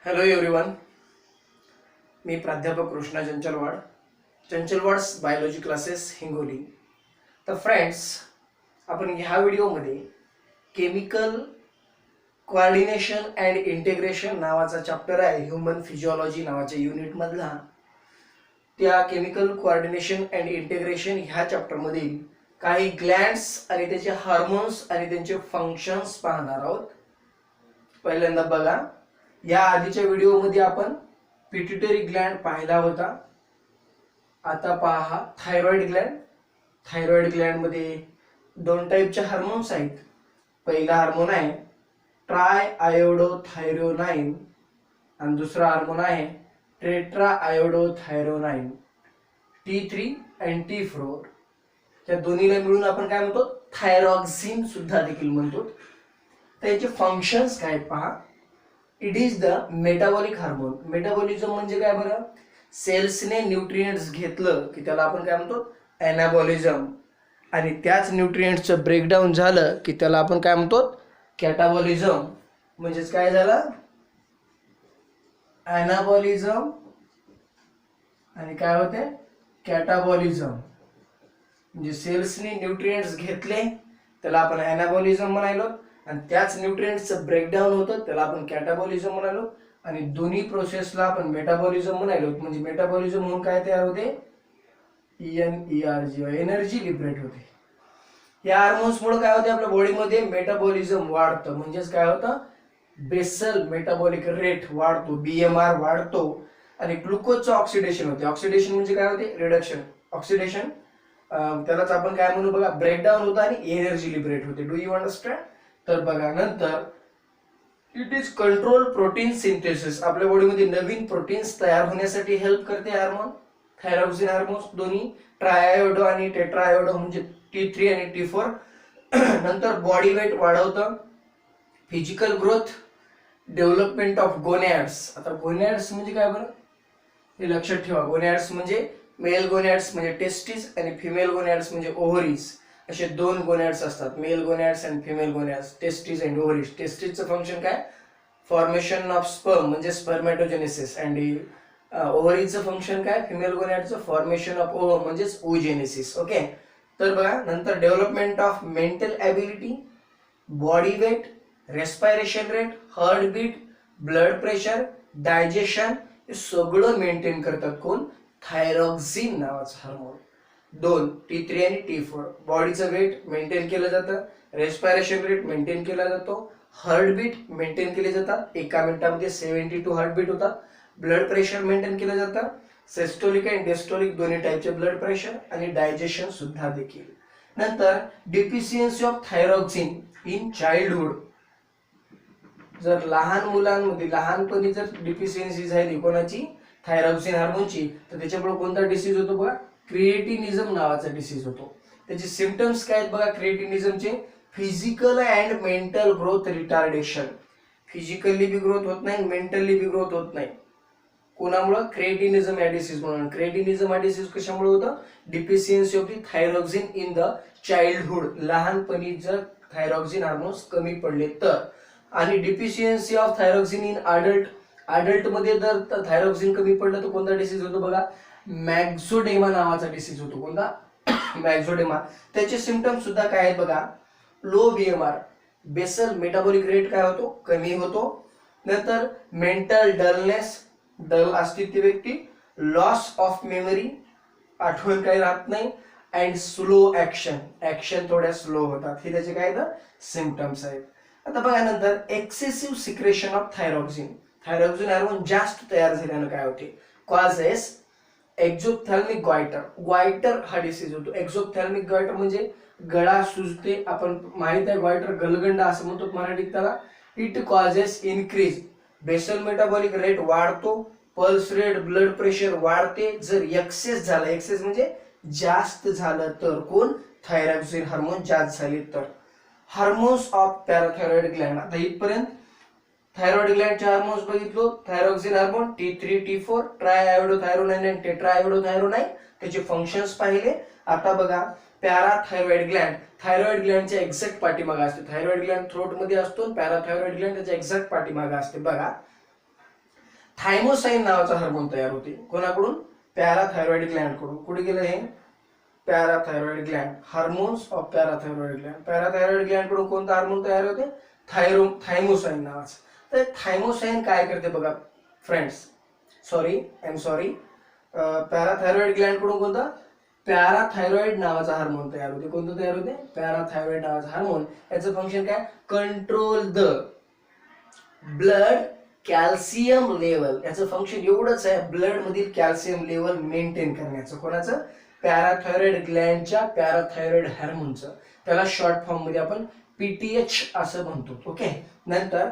Hello everyone, मी प्राध्यापक Krishna चंचलवाड, चंचलवाड्स biology classes Hingoli. तर friends, आपण ह्या व्हिडिओमध्ये केमिकल कोऑर्डिनेशन अँड इंटिग्रेशन नावाचा चॅप्टर आहे ह्युमन फिजिओलॉजी नावाच्या युनिटमधला. त्या केमिकल कोऑर्डिनेशन अँड इंटिग्रेशन ह्या चॅप्टरमधील काही ग्लँड्स आणि त्याचे हार्मोन्स आणि त्यांचे फंक्शन्स पाहणार आहोत. पहिल्यांदा बघा, या आधीच्या व्हिडिओमध्ये आपण पिट्युटरी ग्लँड पाहिला होता. आता पहा थायरॉइड ग्लँड. थायरॉइड ग्लँड मध्ये दोन टाईपचे हार्मोन्स आहेत. पहिला हार्मोन आहे ट्राय आयोडोथायरोनाइन आणि दुसरा हार्मोन आहे टेट्रा आयोडोथायरोनाइन, T3 आणि T4. त्या दोन्हीला मिळून आपण काय म्हणतो, थायरॉक्सिन सुद्धा देखील म्हणतो. त्याचे फंक्शन्स काय पहा. It is the metabolic hormone. Metabolism म्हणजे काय बरं, सेल्सने न्यूट्रिएंट्स घेतलं की त्याला आपण काय म्हणतो, एनाबॉलिझम. आणि त्याच न्यूट्रिएंट्सचं ब्रेकडाऊन झालं की त्याला आपण काय म्हणतो, कॅटाबॉलिझम. म्हणजेच काय झालं, एनाबॉलिझम आणि काय होते, कॅटाबॉलिझम. म्हणजे सेल्सने न्यूट्रिएंट्स घेतले त्याला आपण एनाबॉलिझम म्हणायलो, आणि त्याच न्यूट्रिएंट्सचं ब्रेकडाऊन होतं त्याला आपण कॅटाबॉलिझम म्हणालो. आणि दोन्ही प्रोसेसला आपण मेटाबॉलिझम म्हणायलो. म्हणजे मेटाबॉलिझम म्हणून काय तयार होते, ENERG, एनर्जी लिबरेट होते. या हार्मोन्समुळे काय होते, आपल्या बॉडीमध्ये मेटाबॉलिझम वाढतं. म्हणजेच काय होतं, बेसल मेटाबॉलिक रेट वाढतो, BMR वाढतो. आणि ग्लुकोजचं ऑक्सिडेशन होते. ऑक्सिडेशन म्हणजे काय होते, रिडक्शन. ऑक्सिडेशन त्यालाच आपण काय म्हणू बघा, ब्रेकडाऊन होतं आणि एनर्जी लिबरेट होते. Do you understand. तर बघा, नंतर it is control protein synthesis. आपल्या बॉडीमध्ये नवीन प्रोटीन्स तयार होण्यासाठी हेल्प करते हार्मोन, थायरॉक्सिन हार्मोन्स दोन्ही, ट्रायआयोडो आणि टेट्राआयोडो म्हणजे T3 आणि T4. नंतर बॉडी वेट वाढवतं, फिजिकल ग्रोथ, डेव्हलपमेंट ऑफ गोनॅड्स. आता गोनॅड्स म्हणजे काय बरं, हे लक्षात ठेवा. गोनॅड्स म्हणजे मेल गोनॅड्स म्हणजे टेस्टिस आणि फिमेल गोनॅड्स म्हणजे ओव्हरीज. असे दोन गोनॅड्स असतात, मेल गोनॅड्स आणि female gonads, testis and ovaries. टेस्टिसचं फंक्शन काय, फॉर्मेशन ऑफ स्पर्म म्हणजे स्पर्मॅटोजेनेसिस. आणि ओव्हरीजचं फंक्शन काय, फिमेल गोनॅडचं फॉर्मेशन ऑफ ओव्हम म्हणजेच ओजेनेसिस. ओके. तर बघा, नंतर development of mental ability, body weight, respiration rate, heartbeat, blood pressure, digestion, हे सगळं मेंटेन करतात कोण, थायरॉक्सिन नावाचं हार्मोन. दोन, T3 आणि T4. बॉडीचं वेट मेंटेन केलं जातं, रेस्पायरेशन रेट मेंटेन केला जातो, हार्टबीट मेंटेन केले जातात, एका मिनिटामध्ये 72 हार्टबीट होतात. ब्लड प्रेशर मेंटेन केलं जातं, सिस्टोलिक आणि डिस्टोलिक दोन्ही टाईपचे ब्लड प्रेशर, आणि डायजेशन सुद्धा देखील. नंतर deficiency of thyroxine in childhood. जर लहान मुलांमध्ये लहानपणी जर डिफिशियन्सी झाली कोणाची, थायरॉक्सिन हार्मोनची, तर त्याच्यामुळे कोणता डिसीज होतो बघा, क्रिएटिनिझम नावाचा डिसीज होतो. त्याचे सिम्पटम्स काय आहेत बघा क्रिएटिनिझमचे, physical and mental growth retardation. Physically बी ग्रोथ होत नाही, मेंटली बी ग्रोथ होत नाही. कोणामुळं, क्रिएटिनिझम या डिसीज म्हणून. क्रिएटिनिझम हा डिसीज कशामुळे होतं, deficiency of the thyroxine in the childhood. लहानपणी जर थायरॉक्सिन हार्मोन्स कमी पडले तर. आणि deficiency of thyroxine in adult. Adult मध्ये जर थायरॉक्सिन कमी पडलं तर कोणता डिसीज होतो बघा, मॅक्झोडेमा नावाचा डिसीज होतो. कोणता, मॅक्झोडेमा. त्याचे सिम्पटम्स सुद्धा काय आहेत बघा, low BMR, basal metabolic rate काय होतो, कमी होतो. नंतर मेंटल डलनेस, डल असते ती व्यक्ती, लॉस ऑफ मेमरी, आठवण काही राहत नाही, अँड स्लो ऍक्शन, ऍक्शन थोड्या स्लो होतात. हे त्याचे काय सिम्पटम्स आहेत. आता बघा, नंतर excessive secretion of thyroxine. Thyroxine hormone जास्त तयार झाल्यानं काय होते, कॉजेस एक्झोप्थॅल्मिक गॉयटर. गॉयटर हा डिसीज होतो. एक्झोप्थॅल्मिक गॉयटर म्हणजे गळा सुजते, आपण माहित आहे, गॉयटर गलगंड असं म्हणतो मराठीत त्याला. It causes increase, basal metabolic rate वाढतो, पल्स रेट, ब्लड प्रेशर वाढते. जर एक्सेस झालं, एक्सेस म्हणजे जास्त झालं तर कोण, थायरॉक्सिन हार्मोन जास्त झाले तर. Hormones of parathyroid gland. आता इथपर्यंत थायरॉइड ग्लँडचे हार्मोन्स बघितलो. Thyroxine hormone, T3 T4, triiodothyronine आणि टेट्राआयोडोथायरोनाइन, त्याचे फंक्शन्स पाहिले. आता बघा पॅराथायरॉइड ग्लँड. थायरॉइड ग्लँडच्या एक्झॅक्ट पाठीमागे असते. थायरॉइड ग्लँड थ्रोट मध्ये असतो, पॅराथायरॉइड ग्लँड त्याच्या एक्झॅक्ट पाठीमागे असते. बघा, थायमोसाईन नावाचा हार्मोन तयार होते. कोणाकडून? पॅराथायरॉइड ग्लँड कडून. कुठे गेलं हे? पॅराथायरॉइड Gland. Hormones of parathyroid Gland. पॅराथायरॉइड Gland कडून कोणतं हार्मोन तयार होते? थायमोसाईन नावाचं. तर थायमोसाईन काय करते बघा friends, sorry I am sorry, पॅराथायरॉइड Gland कडून कोणता? पॅराथायरॉइड नावाचा हार्मोन तयार होते. कोणतं तयार होते? पॅराथायरॉइड नावाचा हार्मोन. याचं फंक्शन काय? Control the blood calcium level. याचं फंक्शन एवढंच आहे, ब्लड मधील कॅल्शियम लेवल मेंटेन करण्याचं. कोणाचं? पॅराथायरॉइड ग्लँडच्या पॅराथायरॉइड हार्मोनचं. त्याला शॉर्ट फॉर्म मध्ये आपण पीटीएच असं म्हणतो. ओके. नंतर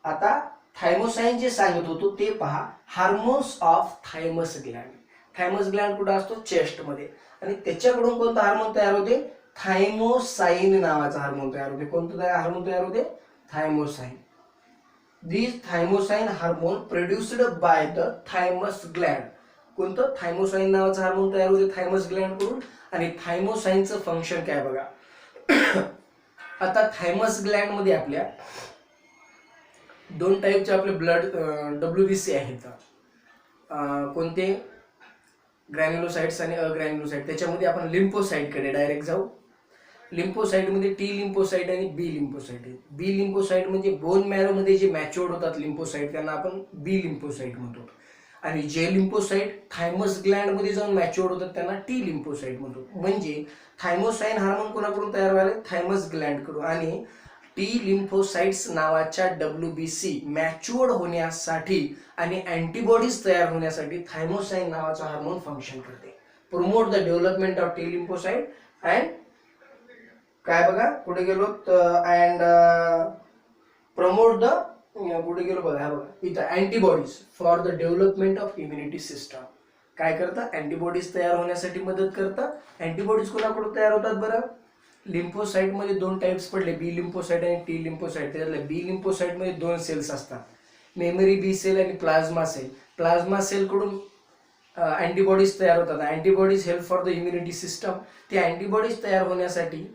आता थायमोसाईन जे सांगत होतो ते पहा. Hormones of thymus Gland. Thymus Gland कुठं असतो? चेस्ट मध्ये. आणि त्याच्याकडून कोणता हार्मोन तयार होते? थायमोसाईन नावाचा हार्मोन तयार होते. कोणतं हार्मोन तयार होते? थायमोसाईन. These thymosin hormone produced by the thymus gland. कोणतं? थायमोसाईन नावाचं हार्मोन तयार होते थायमस ग्लँड कडून. आणि थायमोसाईनचं फंक्शन काय बघा. आता थायमस ग्लँड मध्ये आपल्या दोन टाईपचे आपले ब्लड WBC आहेत. कोणते? ग्रॅन्युलोसाइट्स आणि अग्रॅन्युलोसाइट. त्याच्यामध्ये आपण लिम्फोसाइट कडे डायरेक्ट जाऊ. लिम्फोसाइट मध्ये टी लिम्फोसाइट आणि बी लिम्फोसाइट आहेत. बी लिम्फोसाइट म्हणजे बोन मॅरो मध्ये जे मॅच्युअर्ड होतात लिम्फोसाइट त्यांना आपण बी लिम्फोसाइट म्हणतो. आणि जे लिम्फोसाइट थायमस ग्लँड मध्ये जाऊन मॅच्युअर्ड होतात त्यांना टी लिम्फोसाइट म्हणतो. म्हणजे थायमोसाईन हार्मोन कोणाकडून तयार व्हायला? थायमस ग्लँड कडून. आणि टी लिम्फोसाइट्स नावाच्या WBC मॅच्युअर्ड होण्यासाठी आणि अँटीबॉडीज तयार होण्यासाठी थायमोसाईन नावाचा हार्मोन फंक्शन करते. Promote the development of T lymphocyte and काय बघा कुठे गेलो? अँड प्रमोट द कुठे गेलो बघा. बघा इथं antibodies for the development of immunity system. काय करतं? अँटीबॉडीज तयार होण्यासाठी मदत करतं. अँटीबॉडीज कोणाकडून तयार होतात बरं? लिम्फोसाइट मध्ये दोन टाइप्स पडले, बी लिम्फोसाइट आणि टी लिम्फोसाइट. त्याच्यातल्या बी लिम्फोसाइट मध्ये दोन सेल्स असतात, मेमरी बी सेल आणि प्लाझ्मा सेल. प्लाझ्मा सेल कडून अँटीबॉडीज तयार होतात. Antibodies help for the immunity system. ते अँटीबॉडीज तयार होण्यासाठी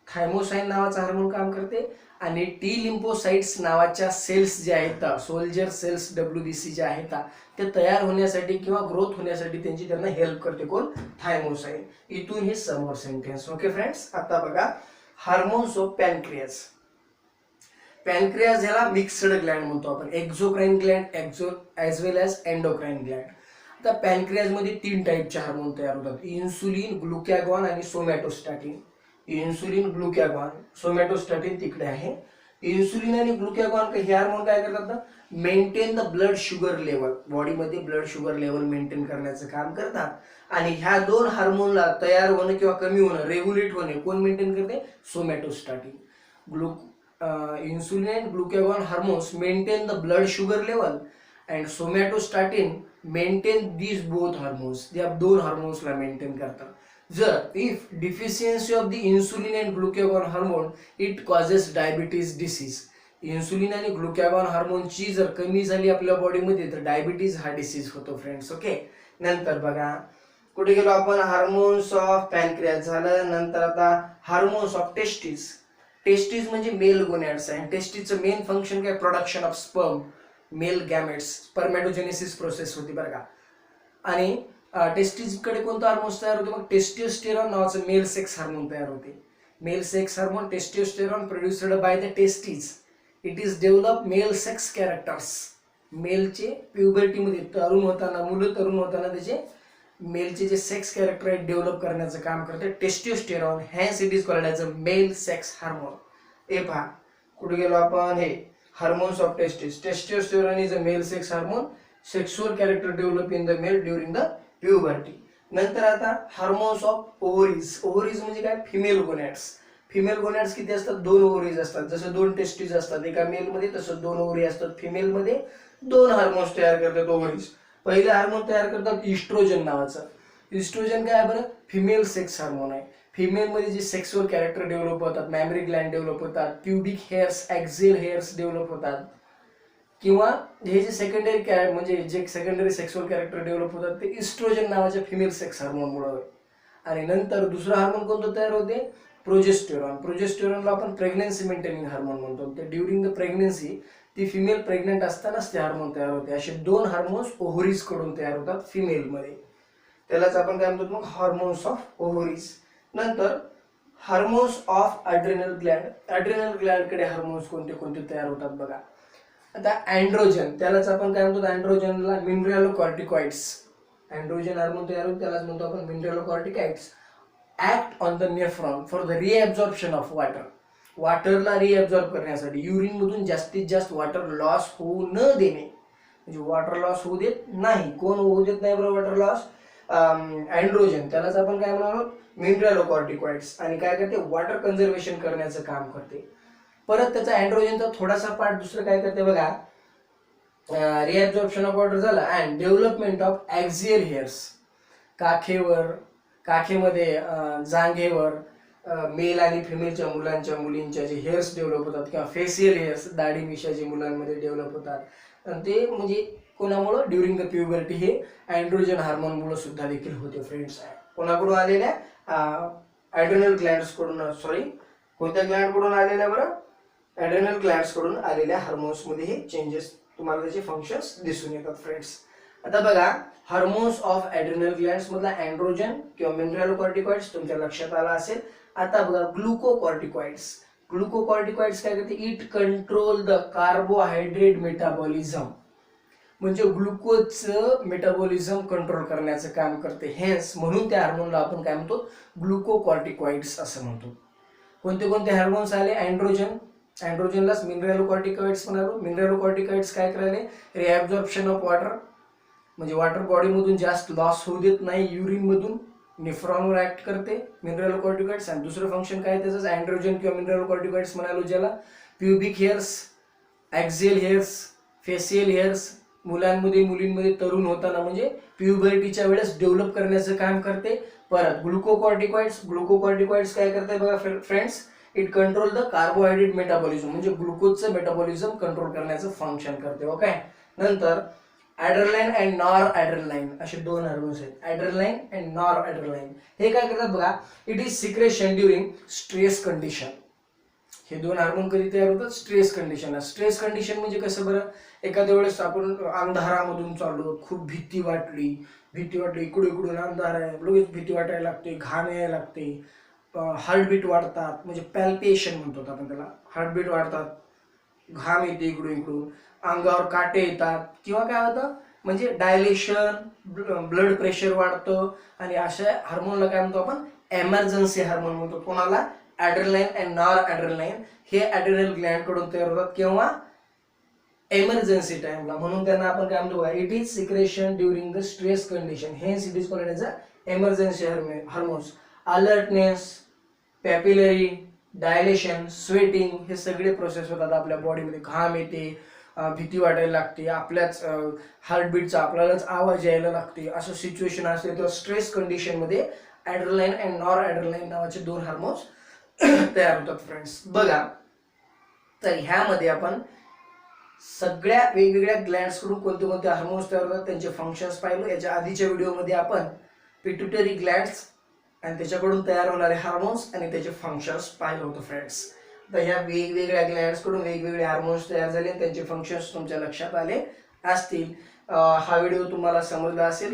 थायमोसाईन नावाचा हार्मोन काम करते. आणि टी लिम्फोसाइट्स नावाच्या सेल्स ज्या आहेत, सोल्जर सेल्स WBC ज्या आहेत, ते तयार होण्यासाठी किंवा ग्रोथ होण्यासाठी त्यांना हेल्प करते. कोण? थायमोसाईन. इथून हे समोर सेंटेन्स. Okay friends. आता बघा हार्मोन्स ऑफ पॅनक्रियाज. पॅनक्रियाज ह्याला मिक्सड ग्लँड म्हणतो आपण. एक्झोक्राईन ग्लँड ॲज वेल ॲज एंडोक्राईन ग्लँड. आता पॅनक्रियाज मध्ये तीन टाईपचे हार्मोन तयार होतात. इन्सुलिन, ग्लुकॅगॉन आणि सोमॅटोस्टॅटिन. इन्सुलिन, ग्लुकॅगॉन, सोमॅटोस्टॅटिन तिकडे आहे. इन्सुलिन आणि ग्लुकॅगॉन हे हार्मोन काय करतात? Maintain the blood sugar level. बॉडीमध्ये ब्लड शुगर लेवल मेंटेन करण्याचं काम करतात. आणि ह्या दोन हार्मोनला तयार होणं किंवा कमी होणं, रेग्युलेट होणे कोण मेंटेन करते? Somatostatin. Insulin and glucagon hormones maintain the blood sugar level and somatostatin maintain these both hormones. या दोन हार्मोन्सला मेंटेन करतात. जर if deficiency of the insulin and glucagon hormone it causes diabetes disease. Insulin आणि glucagon हार्मोनची जर कमी झाली आपल्या बॉडीमध्ये तर डायबिटीज हा डिसीज होतो फ्रेंड्स. ओके. नंतर बघा कुठे गेलो आपण? हार्मोन्स ऑफ पॅनक्रियास झालं. नंतर आता हार्मोन्स ऑफ टेस्टिस. टेस्टिस म्हणजे मेल गोनॅड्स आहे. टेस्टिसचं मेन फंक्शन काय? Production of sperm, male gametes, spermatogenesis process होती बरं का. आणि टेस्टिस कडे कोणतं हार्मोन्स तयार होते? मग टेस्टोस्टेरॉन नावाचं मेल सेक्स हार्मोन तयार होते. Male sex hormone testosterone produced by the testis. It is develop male sex characters. मेलचे प्युबर्टीमध्ये तरुण होताना, मुलं तरुण होताना त्याचे मेलचे जे सेक्स कॅरेक्टर आहेत डेव्हलप करण्याचं काम करते testosterone. Hence it is called as a male sex hormone. हे पहा कुठे गेलो आपण? हे hormones of testis. Testosterone is a male sex hormone. Sexual character develop in the male during the puberty. नंतर आता हार्मोन्स ऑफ ओव्हरीज. ओव्हरीज म्हणजे काय? फिमेल गोनॅड्स. फिमेल गोनॅड्स किती असतात? दोन ओव्हरीज असतात. जसं दोन टेस्टिस असतात एका मेलमध्ये तसं दोन ओव्हरी असतात फिमेलमध्ये. दोन हार्मोन्स तयार करतात ओव्हरीज. पहिले हार्मोन तयार करतात इस्ट्रोजन नावाचं. इस्ट्रोजन काय बरं? फिमेल सेक्स हार्मोन आहे. फिमेल मध्ये जे सेक्सुअल कॅरेक्टर डेव्हलप होतात, मॅमरी ग्लँड डेव्हलप होतात, प्युबिक हेअर्स, ॲक्झिल हेअर्स डेव्हलप होतात. किंवा हे जे सेकंडरी म्हणजे जे सेकंडरी सेक्सुअल कॅरेक्टर डेव्हलप होतात ते इस्ट्रोजन नावाच्या फिमेल सेक्स हार्मोनमुळे. आणि नंतर दुसरं हार्मोन कोणतं तयार होते? प्रोजेस्टेरॉन. प्रोजेस्टेरॉनला आपण प्रेग्नन्सी मेंटेनिंग हार्मोन म्हणतो. ते ड्युरिंग द प्रेग्नन्सी ती फिमेल प्रेग्नेंट असतानाच ते हार्मोन तयार होते. असे 2 हार्मोन्स ओव्हरीज कडून तयार होतात फिमेलमध्ये. त्यालाच आपण काय म्हणतो मग हार्मोन्स ऑफ ओव्हरीज. नंतर hormones of adrenal gland. Adrenal ग्लँडकडे हार्मोन्स कोणते कोणते तयार होतात बघा. आता अँड्रोजन, त्यालाच आपण काय म्हणतो, अँड्रोजनला मिनरलोकॉर्टिकॉइड्स. अँड्रोजन हार्मोन तयार होते, त्यालाच म्हणतो आपण mineralocorticoids. Act on the nephron for the reabsorption of water. वॉटरला रिअब्झॉर्ब करण्यासाठी, युरिन मधून जास्तीत जास्त वॉटर लॉस होऊ न देणे, म्हणजे वॉटर लॉस होऊ देत नाही. कोण होऊ देत नाही बरोबर वॉटर लॉस? अँड्रोजन, त्यालाच आपण काय म्हणणार आहोत, मिनरलोकॉर्टिकॉइड्स. आणि काय करते, वॉटर कन्झर्वेशन करण्याचं काम करते. परत त्याचा अँड्रोजनचा थोडासा पार्ट दुसरं काय करते बघा, रिअब्झॉर्प्शन ऑफ वॉटर झालं and development of axial hairs. काखेमध्ये जांघेवर मेल आणि फिमेलच्या मुलींच्या जे हेअर्स डेव्हलप होतात, किंवा फेशियल हेअर्स, दाढी मिशा जे मुलांमध्ये डेव्हलप होतात, आणि ते म्हणजे कोणामुळं, ड्युरिंग द प्युबर्टी, हे अँड्रोजन हार्मोनमुळे सुद्धा देखील होते फ्रेंड्स. कोणाकडून आलेल्या, ॲड्रिनल ग्लँड्स कडून, सॉरी कोणत्या ग्लँड कडून आलेल्या बरं, ॲड्रिनल ग्लँड्स कडून आलेल्या हार्मोन्स मध्ये हे चेंजेस तुम्हाला त्याचे फंक्शन्स दिसून येतात फ्रेंड्स. आता बघा, हार्मोन्स ऑफ ॲड्रिनल ग्लँड्स मधला अँड्रोजन किंवा मिनरलोकॉर्टिकॉइड्स तुमच्या लक्षात आला असेल. आता बघा ग्लुकोकॉर्टिकॉइड्स. ग्लुकोकॉर्टिकॉइड्स काय करते, it control the carbohydrate metabolism, म्हणजे ग्लुकोजचं मेटाबॉलिझम कंट्रोल करण्याचं काम करते. हेन्स म्हणून त्या हार्मोनला आपण काय म्हणतो, ग्लुकोकॉर्टिकॉइड्स असं म्हणतो. कोणते कोणते हार्मोन्स आले, अँड्रोजन, अँड्रोजनलाच मिनरलोकॉर्टिकॉइड्स म्हणालो. मिनरलोकॉर्टिकॉइड्स काय करायले, रिअब्झॉर्प्शन ऑफ वॉटर, म्हणजे वॉटर बॉडीमधून जास्त लॉस होऊ देत नाही, युरिन मधून नेफ्रॉनवर ऍक्ट करते मिनरलोकॉर्टिकॉइड्स. आणि दुसरं फंक्शन काय त्याचं, अँड्रोजन किंवा मिनरलोकॉर्टिकॉइड्स म्हणालो ज्याला. Pubic hairs, axial hairs, facial hairs मुलींमध्ये तरुण होताना, म्हणजे प्युबर्टीच्या वेळेस डेव्हलप करण्याचं काम करते. परत ग्लुकोकॉर्टिकॉइड्स काय करते बघा friends, it control the carbohydrate metabolism, म्हणजे ग्लुकोजचं मेटाबॉलिझम कंट्रोल करण्याचं फंक्शन करते. ओके. नंतर ॲड्रेनालाईन अँड नॉर ॲड्रेनालाईन असे 2 हार्मोन्स आहेत, ॲड्रेनालाईन अँड नॉर ॲड्रेनालाईन. हे काय करतात बघा, it is secretion during stress condition. हे 2 हार्मोन कधी तयार होतात, स्ट्रेस कंडिशनला. स्ट्रेस कंडिशन म्हणजे कसं बरं, एखाद्या वेळेस आपण अंधारामधून चाललो, खूप भीती वाटली, इकडून अंधार आहे, लगेच भीती वाटायला लागते, घाम यायला लागते, हार्टबीट वाढतात, म्हणजे पॅल्पिएशन म्हणतो आपण त्याला. हार्टबीट वाढतात, घाम येते इकडून, अंगावर काटे येतात, किंवा काय होतं म्हणजे डायलेशन, ब्लड प्रेशर वाढतं. आणि अशा हार्मोनला काय म्हणतो आपण, एमर्जन्सी हार्मोन म्हणतो. कोणाला, ॲड्रेनालाईन अँड नॉर ॲड्रेनालाईन. हे ॲड्रिनल ग्लँड कडून तयार होतात केव्हा, एमर्जन्सी टाइमला. म्हणून त्यांना आपण काय म्हणतो, it is secretion during the stress condition, hence it is called as a emergency hormones. Alertness, papillary dilation, sweating, हे सगळे प्रोसेस होतात आपल्या बॉडीमध्ये. घाम येते, भीती वाटायला लागते, आपल्याच हार्टबीटचा आपल्यालाच आवाज यायला लागते, असं सिच्युएशन असते. तर स्ट्रेस कंडिशनमध्ये ॲड्रेनालाईन अँड नॉर ॲड्रेनालाईन नावाचे 2 हार्मोन्स तयार होतात फ्रेंड्स. बघा, तर ह्यामध्ये आपण सगळ्या वेगवेगळ्या ग्लँड्स कडून कोणते कोणते हार्मोन्स तयार होतात त्यांचे फंक्शन्स पाहिलो. याच्या आधीच्या व्हिडिओमध्ये आपण पिट्युटरी ग्लँड्स आणि त्याच्याकडून तयार होणारे हार्मोन्स आणि त्याचे फंक्शन्स पाहिलं होतं फ्रेंड्स. तर ह्या वेगवेगळ्या ग्लँड्स कडून वेगवेगळे हार्मोन्स तयार झाले, त्यांचे फंक्शन्स तुमच्या लक्षात आले असतील. हा व्हिडिओ तुम्हाला समजला असेल.